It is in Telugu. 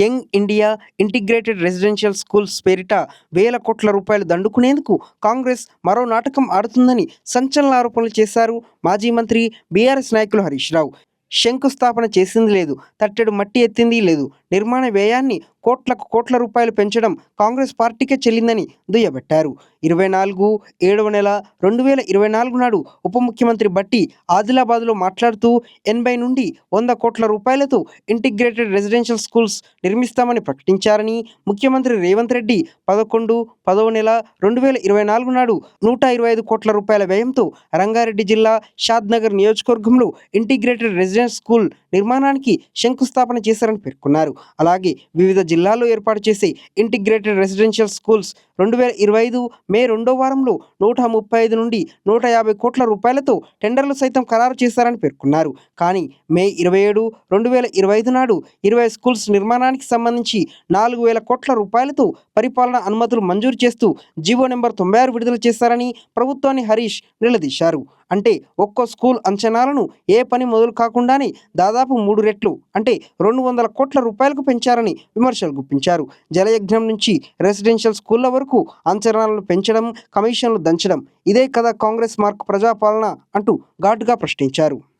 Young India integrated residential schools పేరిట వేల కోట్ల రూపాయలు దండుకునేందుకు కాంగ్రెస్ మరో నాటకం ఆడుతుందని సంచలన ఆరోపణలు చేశారు మాజీ మంత్రి బీఆర్ఎస్ నాయకులు హరీష్ రావు. శంకుస్థాపన చేసింది లేదు, తట్టెడు మట్టి ఎత్తింది లేదు, నిర్మాణ వ్యయాన్ని కోట్ల రూపాయలు పెంచడం కాంగ్రెస్ పార్టీకే చెల్లిందని దుయ్యబట్టారు. 24/7/2024 నాడు ఉప ముఖ్యమంత్రి బట్టి ఆదిలాబాద్లో మాట్లాడుతూ 80 నుండి 100 కోట్ల రూపాయలతో ఇంటిగ్రేటెడ్ రెసిడెన్షియల్ స్కూల్స్ నిర్మిస్తామని ప్రకటించారని, ముఖ్యమంత్రి రేవంత్ రెడ్డి 11/10/2024 నాడు 125 కోట్ల రూపాయల వ్యయంతో రంగారెడ్డి జిల్లా షాద్నగర్ నియోజకవర్గంలో ఇంటిగ్రేటెడ్ రెసిడెన్స్ స్కూల్ నిర్మాణానికి శంకుస్థాపన చేశారని పేర్కొన్నారు. అలాగే వివిధ జిల్లాల్లో ఏర్పాటు చేసే ఇంటిగ్రేటెడ్ రెసిడెన్షియల్ స్కూల్స్ 2025 మే 2వ వారంలో 135 నుండి 150 కోట్ల రూపాయలతో టెండర్లు సైతం ఖరారు చేశారని పేర్కొన్నారు. కానీ మే 27, 2025 నాడు 20 స్కూల్స్ నిర్మాణానికి సంబంధించి 4,000 కోట్ల రూపాయలతో పరిపాలనా అనుమతులు మంజూరు చేస్తూ జీవో నెంబర్ 96 విడుదల చేశారని ప్రభుత్వాన్ని హరీష్ నిలదీశారు. అంటే ఒక్కో స్కూల్ అంచనాలను ఏ పని మొదలు కాకుండానే దాదాపు 3 రెట్లు అంటే 200 కోట్ల రూపాయలకు పెంచారని విమర్శలు గుప్పించారు. జలయజ్ఞం నుంచి రెసిడెన్షియల్ స్కూళ్ల వరకు అంచనాలను పెంచడం, కమిషన్లు దంచడం, ఇదే కదా కాంగ్రెస్ మార్క్ ప్రజాపాలన అంటూ ఘాటుగా ప్రశ్నించారు.